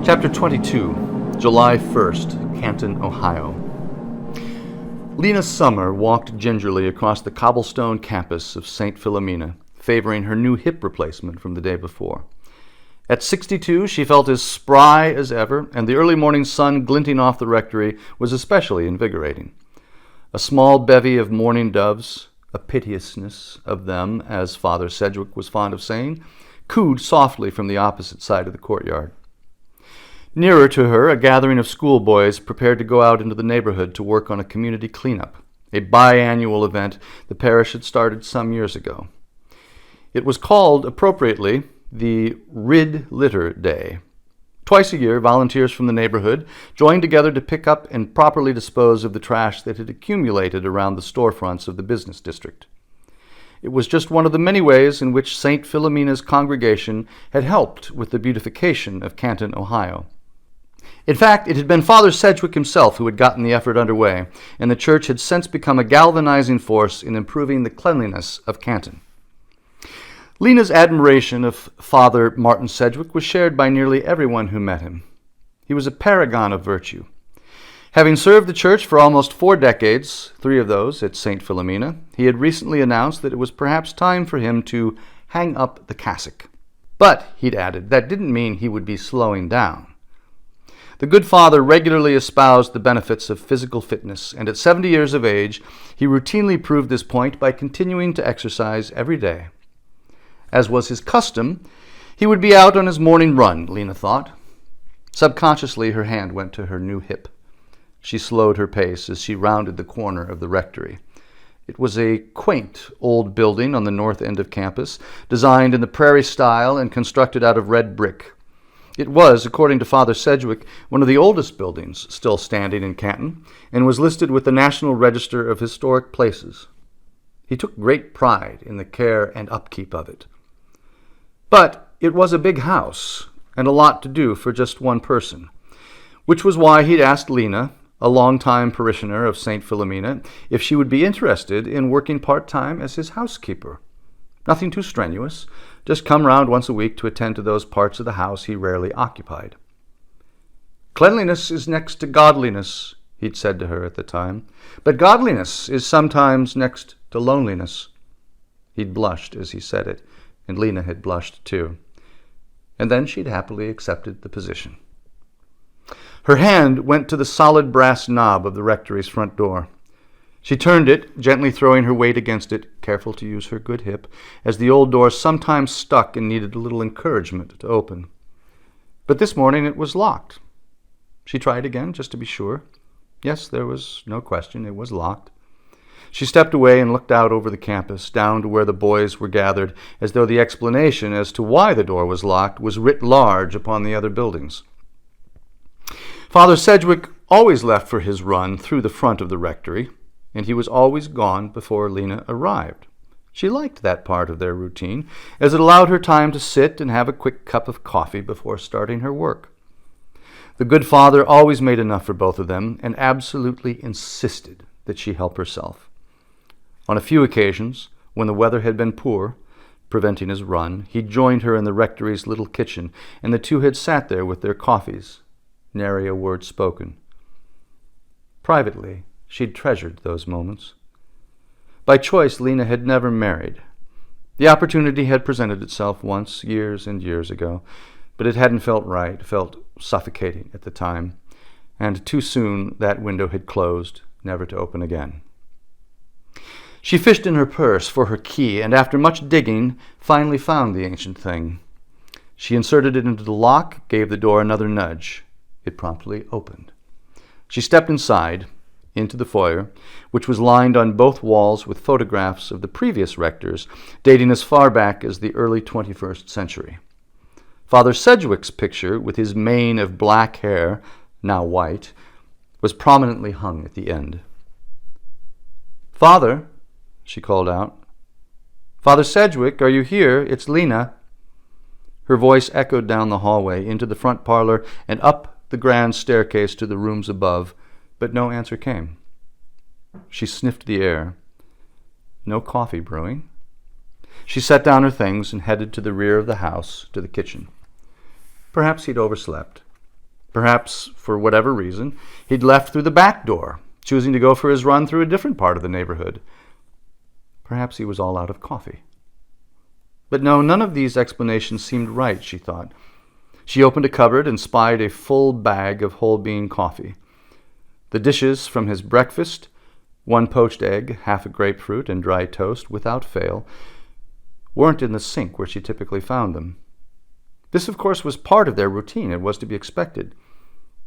Chapter 22, July 1st, Canton, Ohio. Lena Summer walked gingerly across the cobblestone campus of St. Philomena, favoring her new hip replacement from the day before. At 62, she felt as spry as ever, and the early morning sun glinting off the rectory was especially invigorating. A small bevy of mourning doves, a piteousness of them, as Father Sedgwick was fond of saying, cooed softly from the opposite side of the courtyard. Nearer to her, a gathering of schoolboys prepared to go out into the neighborhood to work on a community cleanup, a biannual event the parish had started some years ago. It was called, appropriately, the Rid Litter Day. Twice a year, volunteers from the neighborhood joined together to pick up and properly dispose of the trash that had accumulated around the storefronts of the business district. It was just one of the many ways in which St. Philomena's congregation had helped with the beautification of Canton, Ohio. In fact, it had been Father Sedgwick himself who had gotten the effort underway, and the church had since become a galvanizing force in improving the cleanliness of Canton. Lena's admiration of Father Martin Sedgwick was shared by nearly everyone who met him. He was a paragon of virtue. Having served the church for almost 4 decades, 3 of those at St. Philomena, he had recently announced that it was perhaps time for him to hang up the cassock. But, he'd added, that didn't mean he would be slowing down. The good father regularly espoused the benefits of physical fitness, and at 70 years of age, he routinely proved this point by continuing to exercise every day. As was his custom, he would be out on his morning run, Lena thought. Subconsciously, her hand went to her new hip. She slowed her pace as she rounded the corner of the rectory. It was a quaint old building on the north end of campus, designed in the prairie style and constructed out of red brick. It was, according to Father Sedgwick, one of the oldest buildings still standing in Canton, and was listed with the National Register of Historic Places. He took great pride in the care and upkeep of it. But it was a big house, and a lot to do for just one person, which was why he'd asked Lena, a longtime parishioner of St. Philomena, if she would be interested in working part-time as his housekeeper. Nothing too strenuous, just come round once a week to attend to those parts of the house he rarely occupied. "Cleanliness is next to godliness," he'd said to her at the time, "but godliness is sometimes next to loneliness." He'd blushed as he said it, and Lena had blushed too. And then she'd happily accepted the position. Her hand went to the solid brass knob of the rectory's front door. She turned it, gently throwing her weight against it, careful to use her good hip, as the old door sometimes stuck and needed a little encouragement to open. But this morning it was locked. She tried again, just to be sure. Yes, there was no question, it was locked. She stepped away and looked out over the campus, down to where the boys were gathered, as though the explanation as to why the door was locked was writ large upon the other buildings. Father Sedgwick always left for his run through the front of the rectory, and he was always gone before Lena arrived. She liked that part of their routine, as it allowed her time to sit and have a quick cup of coffee before starting her work. The good father always made enough for both of them, and absolutely insisted that she help herself. On a few occasions, when the weather had been poor, preventing his run, he joined her in the rectory's little kitchen, and the two had sat there with their coffees, nary a word spoken. Privately, she'd treasured those moments. By choice, Lena had never married. The opportunity had presented itself once, years and years ago, but it hadn't felt right, felt suffocating at the time, and too soon that window had closed, never to open again. She fished in her purse for her key, and after much digging, finally found the ancient thing. She inserted it into the lock, gave the door another nudge. It promptly opened. She stepped inside, into the foyer, which was lined on both walls with photographs of the previous rectors, dating as far back as the early 21st century. Father Sedgwick's picture, with his mane of black hair, now white, was prominently hung at the end. "Father," she called out. "Father Sedgwick, are you here? It's Lena." Her voice echoed down the hallway, into the front parlor, and up the grand staircase to the rooms above, but no answer came. She sniffed the air. No coffee brewing. She set down her things and headed to the rear of the house, to the kitchen. Perhaps he'd overslept. Perhaps, for whatever reason, he'd left through the back door, choosing to go for his run through a different part of the neighborhood. Perhaps he was all out of coffee. But no, none of these explanations seemed right, she thought. She opened a cupboard and spied a full bag of whole bean coffee. The dishes from his breakfast, 1 poached egg, half a grapefruit, and dry toast, without fail, weren't in the sink where she typically found them. This, of course, was part of their routine. It was to be expected.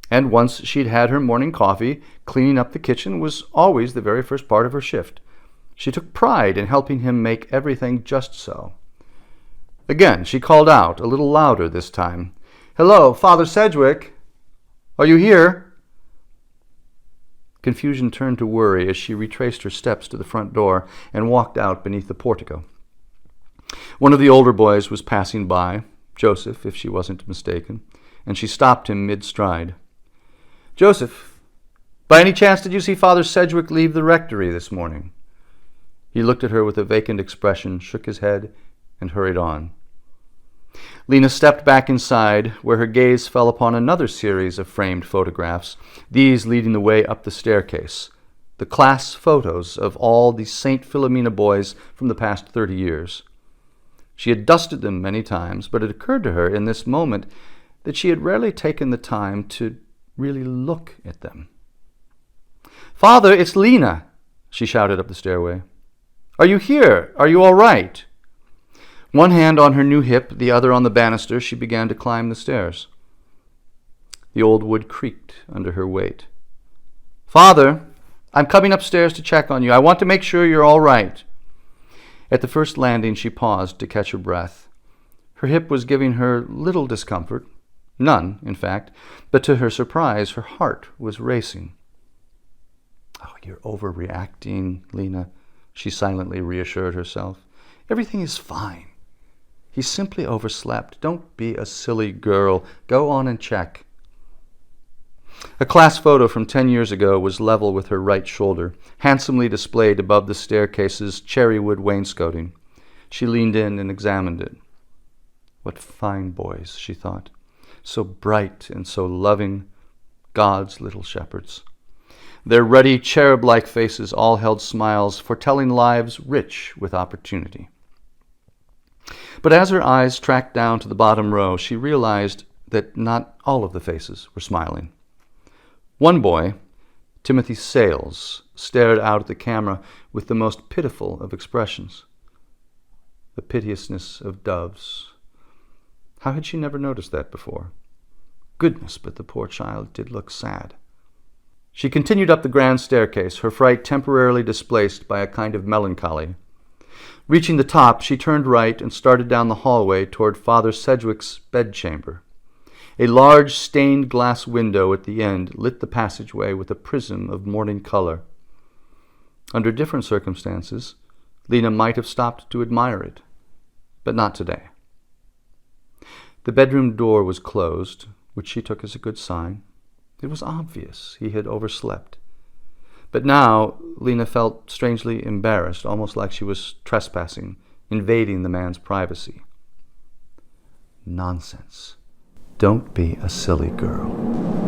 And once she'd had her morning coffee, cleaning up the kitchen was always the very first part of her shift. She took pride in helping him make everything just so. Again, she called out, a little louder this time. "Hello, Father Sedgwick. Are you here?" Confusion turned to worry as she retraced her steps to the front door and walked out beneath the portico. One of the older boys was passing by, Joseph, if she wasn't mistaken, and she stopped him mid-stride. "Joseph, by any chance did you see Father Sedgwick leave the rectory this morning?" He looked at her with a vacant expression, shook his head, and hurried on. Lena stepped back inside, where her gaze fell upon another series of framed photographs, these leading the way up the staircase, the class photos of all the St. Philomena boys from the past 30 years. She had dusted them many times, but it occurred to her in this moment that she had rarely taken the time to really look at them. "Father, it's Lena," she shouted up the stairway. "Are you here? Are you all right?" One hand on her new hip, the other on the banister, she began to climb the stairs. The old wood creaked under her weight. "Father, I'm coming upstairs to check on you. I want to make sure you're all right." At the first landing, she paused to catch her breath. Her hip was giving her little discomfort, none, in fact, but to her surprise, her heart was racing. "Oh, you're overreacting, Lena," she silently reassured herself. "Everything is fine. He simply overslept. Don't be a silly girl. Go on and check." A class photo from 10 years ago was level with her right shoulder, handsomely displayed above the staircase's cherrywood wainscoting. She leaned in and examined it. What fine boys, she thought. So bright and so loving, God's little shepherds. Their ruddy, cherub-like faces all held smiles, foretelling lives rich with opportunity. But as her eyes tracked down to the bottom row, she realized that not all of the faces were smiling. One boy, Timothy Sales, stared out at the camera with the most pitiful of expressions. The piteousness of doves. How had she never noticed that before? Goodness, but the poor child did look sad. She continued up the grand staircase, her fright temporarily displaced by a kind of melancholy. Reaching the top, she turned right and started down the hallway toward Father Sedgwick's bedchamber. A large stained glass window at the end lit the passageway with a prism of morning color. Under different circumstances, Lena might have stopped to admire it, but not today. The bedroom door was closed, which she took as a good sign. It was obvious he had overslept. But now Lena felt strangely embarrassed, almost like she was trespassing, invading the man's privacy. Nonsense. Don't be a silly girl.